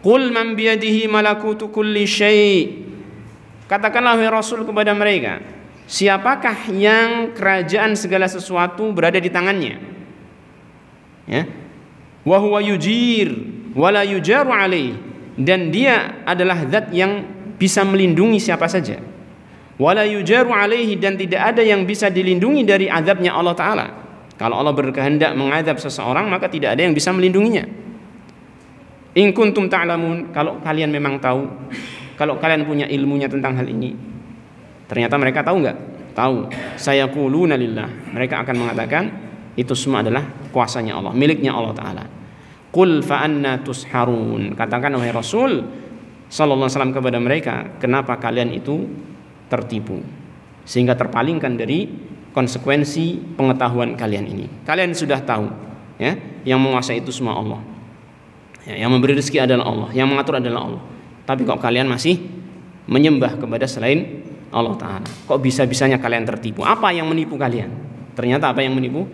Qul man biyadihi malakutu kulli syai'. Katakanlah wahai Rasul kepada mereka, siapakah yang kerajaan segala sesuatu berada di tangannya? Ya. Wa huwa yujir wa la yujaru alaih. Dan dia adalah zat yang bisa melindungi siapa saja. Wala yujaru alaihi, dan tidak ada yang bisa dilindungi dari azabnya Allah Ta'ala. Kalau Allah berkehendak mengadab seseorang, maka tidak ada yang bisa melindunginya. In kuntum ta'lamun, kalau kalian memang tahu, kalau kalian punya ilmunya tentang hal ini. Ternyata mereka tahu enggak? Tahu. Sayaquluna lillah, mereka akan mengatakan itu semua adalah kuasanya Allah, miliknya Allah Ta'ala. Qul fa anna tusharun. Katakan wahai Rasul sallallahu alaihi wasallam kepada mereka, kenapa kalian itu tertipu sehingga terpalingkan dari konsekuensi pengetahuan kalian ini? Kalian sudah tahu, ya, yang menguasai itu semua Allah, ya, yang memberi rezeki adalah Allah, yang mengatur adalah Allah. Tapi kok kalian masih menyembah kepada selain Allah Ta'ala? Kok bisa-bisanya kalian tertipu? Apa yang menipu kalian? Ternyata apa yang menipu?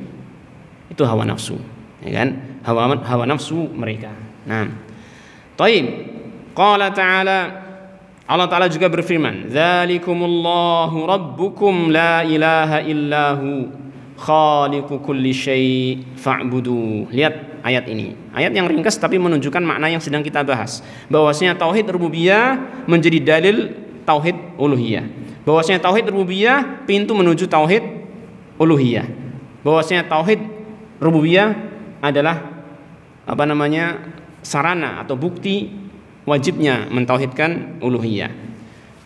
Itu hawa nafsu, ya kan? Hawa nafsu mereka. Nah, taib. Qala ta'ala, Allah Ta'ala juga berfirman, dzalikumullahu rabbukum la ilaha illahu khaliqu kulli syai' fa'budu. Lihat ayat ini, ayat yang ringkas tapi menunjukkan makna yang sedang kita bahas, bahwasanya tauhid rububiyah menjadi dalil tauhid uluhiyah, bahwasanya tauhid rububiyah pintu menuju tauhid uluhiyah, bahwasanya tauhid rububiyah adalah sarana atau bukti wajibnya mentauhidkan uluhiyah.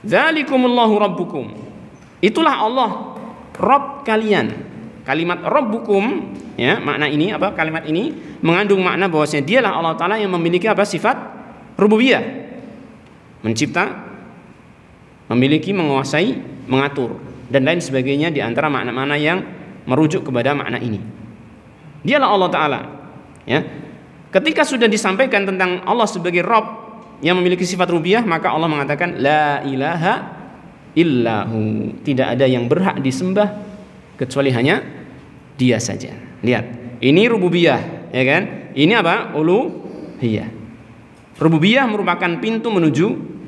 Dzalikumullahu rabbukum. Itulah Allah Rabb kalian. Kalimat rabbukum, ya, makna ini apa? Kalimat ini mengandung makna bahwasanya dialah Allah Ta'ala yang memiliki apa? Sifat rububiyah. Mencipta, memiliki, menguasai, mengatur dan lain sebagainya di antara makna-makna yang merujuk kepada makna ini. Dialah Allah Ta'ala, ya. Ketika sudah disampaikan tentang Allah sebagai Rabb yang memiliki sifat rububiyah, maka Allah mengatakan la ilaha illahu, tidak ada yang berhak disembah kecuali hanya Dia saja. Lihat, ini rububiyah, ya kan? Ini apa? Uluhiyah. Rububiyah merupakan pintu menuju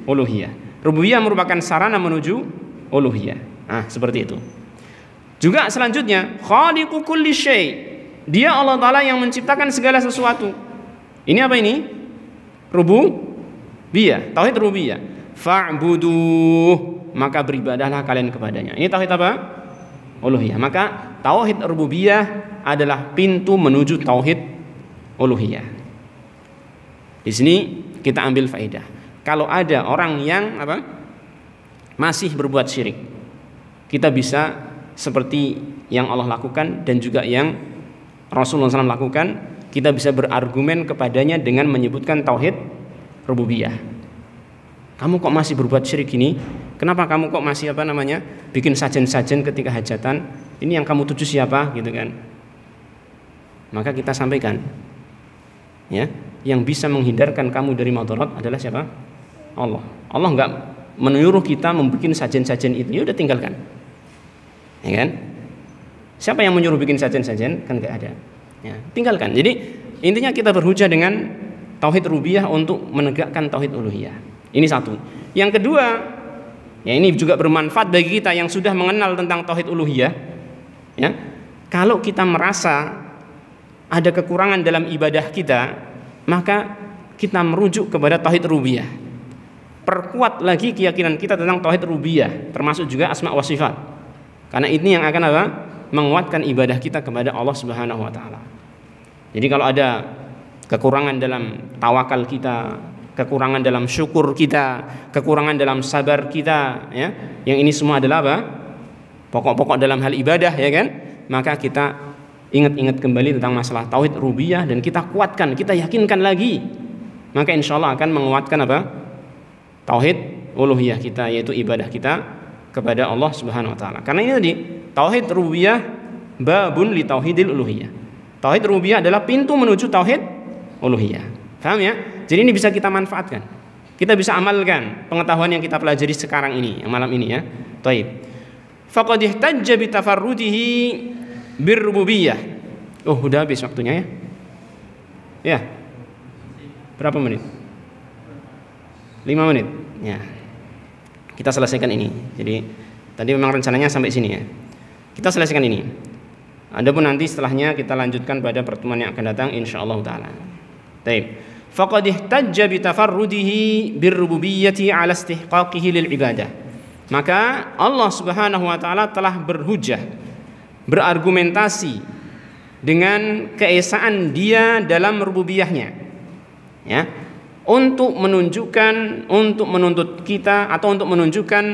uluhiyah. Rububiyah merupakan sarana menuju uluhiyah. Nah, seperti itu. Juga selanjutnya, khaliqu kulli syai'. Dia Allah Ta'ala yang menciptakan segala sesuatu. Ini apa ini? Rububiyah, tauhid rububiyah. Fa'buduh, maka beribadahlah kalian kepadanya. Ini tauhid apa? Uluhiyah. Maka tauhid rububiyah adalah pintu menuju tauhid uluhiyah. Di sini kita ambil faedah. Kalau ada orang yang masih berbuat syirik, kita bisa seperti yang Allah lakukan dan juga yang Rasulullah SAW lakukan, kita bisa berargumen kepadanya dengan menyebutkan tauhid rububiyah. Kamu kok masih berbuat syirik ini? Kenapa kamu kok masih bikin sajen-sajen ketika hajatan? Ini yang kamu tuju siapa, gitu kan? Maka kita sampaikan, ya, yang bisa menghindarkan kamu dari madarat adalah siapa? Allah. Allah enggak menyuruh kita membuat sajen-sajen itu. Ya udah tinggalkan. Ya kan? Siapa yang menyuruh bikin sajen-sajen? Kan enggak ada. Ya, tinggalkan. Jadi intinya kita berhujah dengan tauhid rububiyah untuk menegakkan tauhid uluhiyah. Ini satu. Yang kedua, ya ini juga bermanfaat bagi kita yang sudah mengenal tentang tauhid uluhiyah. Ya, kalau kita merasa ada kekurangan dalam ibadah kita, maka kita merujuk kepada tauhid rububiyah. Perkuat lagi keyakinan kita tentang tauhid rububiyah, termasuk juga asma wa sifat. Karena ini yang akan apa? Menguatkan ibadah kita kepada Allah Subhanahu wa taala. Jadi kalau ada kekurangan dalam tawakal kita, kekurangan dalam syukur kita, kekurangan dalam sabar kita, ya, yang ini semua adalah apa? Pokok-pokok dalam hal ibadah, ya kan? Maka kita ingat-ingat kembali tentang masalah tauhid rububiyah dan kita kuatkan, kita yakinkan lagi. Maka insya Allah akan menguatkan apa? Tauhid uluhiyah kita, yaitu ibadah kita kepada Allah Subhanahu wa taala. Karena ini tadi tauhid rububiyah babun li tauhidil uluhiyah. Tauhid rububiyah adalah pintu menuju tauhid uluhiyah. Paham ya? Jadi ini bisa kita manfaatkan. Kita bisa amalkan pengetahuan yang kita pelajari sekarang ini, malam ini ya. Taib. Faqad ihtajja bi tafarrudihi birrububiyah. Oh, udah habis waktunya ya. Ya. Berapa menit? 5 menit. Ya. Kita selesaikan ini. Jadi tadi memang rencananya sampai sini ya. Kita selesaikan ini. Adapun nanti setelahnya kita lanjutkan pada pertemuan yang akan datang insyaallah taala. Baik. Faqad ihtajja bi tafarrudihi birrububiyyati 'ala istihqaqihi lil ibadah. Maka Allah Subhanahu wa taala telah berhujjah, berargumentasi dengan keesaan Dia dalam rububiyahnya. Ya. Untuk menunjukkan, untuk menuntut kita atau untuk menunjukkan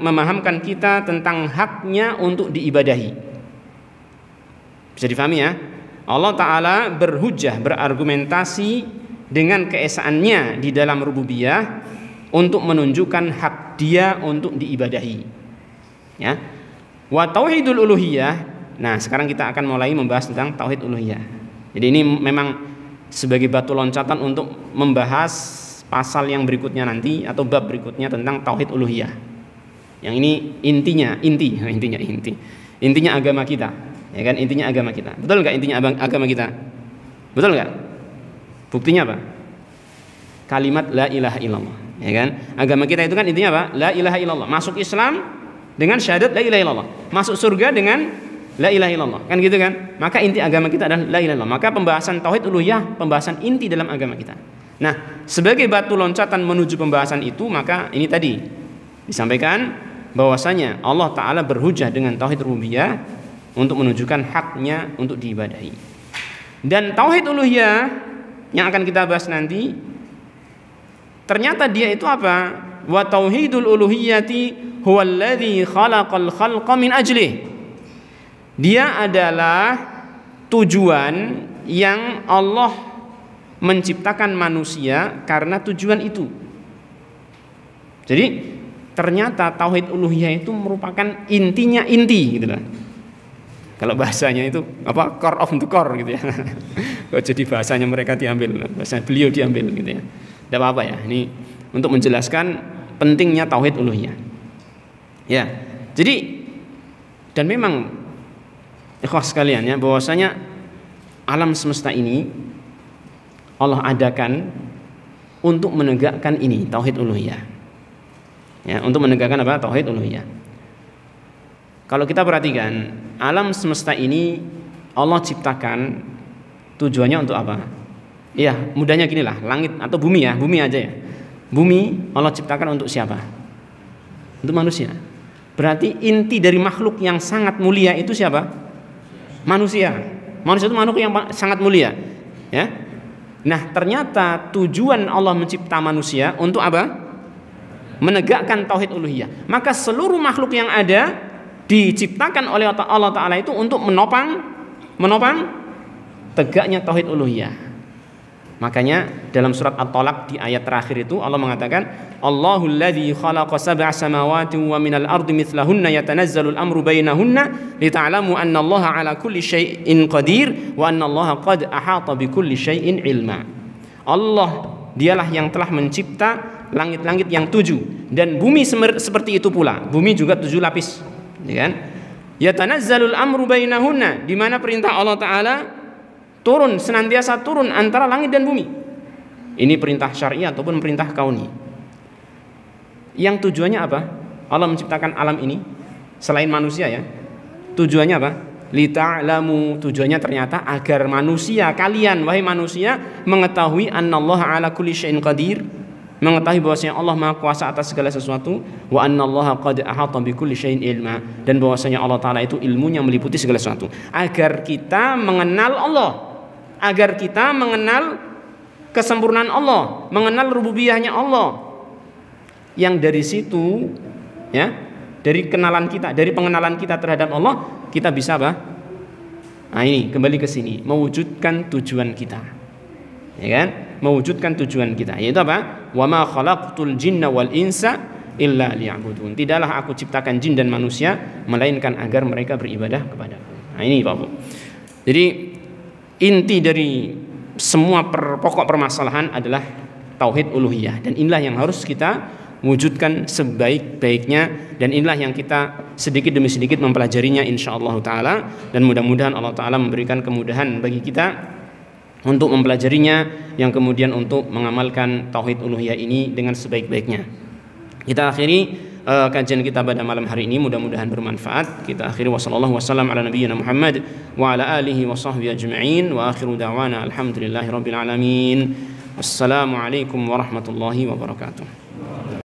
memahamkan kita tentang haknya untuk diibadahi. Bisa difahami ya? Allah Ta'ala berhujjah, berargumentasi dengan keesaannya di dalam rububiyah untuk menunjukkan hak Dia untuk diibadahi. Ya. Wa tauhidul uluhiyah. Nah, sekarang kita akan mulai membahas tentang tauhid uluhiyah. Jadi ini memang sebagai batu loncatan untuk membahas pasal yang berikutnya nanti atau bab berikutnya tentang tauhid uluhiyah. Yang ini intinya agama kita, ya kan? Intinya agama kita. Betul nggak intinya agama kita? Betul nggak? Buktinya apa? Kalimat la ilaha illallah, ya kan? Agama kita itu kan intinya apa? La ilaha illallah. Masuk Islam dengan syahadat la ilaha illallah. Masuk surga dengan la ilaha illallah, kan gitu kan? Maka inti agama kita adalah la ilaha illallah. Maka pembahasan tauhid uluhiyah, pembahasan inti dalam agama kita. Nah, sebagai batu loncatan menuju pembahasan itu, maka ini tadi disampaikan bahwasanya Allah Ta'ala berhujjah dengan tauhid rububiyah untuk menunjukkan haknya untuk diibadahi. Dan tauhid uluhiyah yang akan kita bahas nanti, ternyata dia itu apa? Wa tauhidul uluhiyati huwallazi khalaqal khalqa min ajlih. Dia adalah tujuan yang Allah menciptakan manusia karena tujuan itu. Jadi ternyata tauhid uluhiyah itu merupakan intinya inti gitu lah. Kalau bahasanya itu apa? Core of the core gitu ya. Kok jadi bahasanya mereka diambil, bahasa beliau diambil gitu ya. Tidak apa-apa ya. Ini untuk menjelaskan pentingnya tauhid uluhiyah. Ya. Jadi dan memang ikhwas sekalian ya, bahwasanya alam semesta ini Allah adakan untuk menegakkan ini tauhid uluhiyah. Ya, untuk menegakkan apa? Tauhid uluhiyah. Kalau kita perhatikan, alam semesta ini Allah ciptakan tujuannya untuk apa? Iya, mudahnya gini lah, langit atau bumi ya, bumi aja ya. Bumi Allah ciptakan untuk siapa? Untuk manusia. Berarti inti dari makhluk yang sangat mulia itu siapa? Manusia. Manusia itu makhluk yang sangat mulia, ya. Nah, ternyata tujuan Allah mencipta manusia untuk apa? Menegakkan tauhid uluhiyah. Maka seluruh makhluk yang ada diciptakan oleh Allah Ta'ala itu untuk menopang tegaknya tauhid uluhiyah. Makanya dalam surat At-Talaq di ayat terakhir itu Allah mengatakan, Allahul ladzi khalaqa sab'a samawati wa minal ardi mithlahunna yatanazzalu al-amru bainahunna lita'lamu anna Allaha 'ala kulli syai'in qadir wa anna Allaha qad ahata bi kulli syai'in ilma. Allah dialah yang telah mencipta langit-langit yang 7 dan bumi seperti itu pula. Bumi juga 7 lapis, ya kan? Yatanazzalu al-amru bainahunna, di mana perintah Allah Ta'ala senantiasa turun antara langit dan bumi. Ini perintah syar'i ataupun perintah kauni. Yang tujuannya apa? Allah menciptakan alam ini selain manusia ya. Tujuannya apa? Lita'lamu, tujuannya ternyata agar manusia, kalian wahai manusia, mengetahui annallaha ala kulli syai'in qadir, mengetahui bahwasanya Allah Maha Kuasa atas segala sesuatu, wa annallaha qad ahata bi kulli syai'in ilma, dan bahwasanya Allah taala itu ilmunya meliputi segala sesuatu. Agar kita mengenal Allah, agar kita mengenal kesempurnaan Allah, mengenal rububiyahnya Allah. Yang dari situ, ya, dari kenalan kita, dari pengenalan kita terhadap Allah, kita bisa apa? Nah ini kembali ke sini, mewujudkan tujuan kita, ya kan? Mewujudkan tujuan kita, yaitu apa? Wa ma khalaqtul jinna wal insa illa liya'budun. Tidaklah aku ciptakan jin dan manusia melainkan agar mereka beribadah kepadaku. Nah ini Pak Bu. Jadi inti dari semua pokok permasalahan adalah tauhid uluhiyah, dan inilah yang harus kita wujudkan sebaik-baiknya, dan inilah yang kita sedikit demi sedikit mempelajarinya insyaallah taala, dan mudah-mudahan Allah taala memberikan kemudahan bagi kita untuk mempelajarinya, yang kemudian untuk mengamalkan tauhid uluhiyah ini dengan sebaik-baiknya. Kita akhiri kajian kita pada malam hari ini, mudah-mudahan bermanfaat. Kita akhiri wasallallahu wasallam ala nabiyyina Muhammad wa ala alihi wa sahbihi ajma'in, wa akhiru da'wana alhamdulillahirabbil alamin. Wassalamualaikum warahmatullahi wabarakatuh.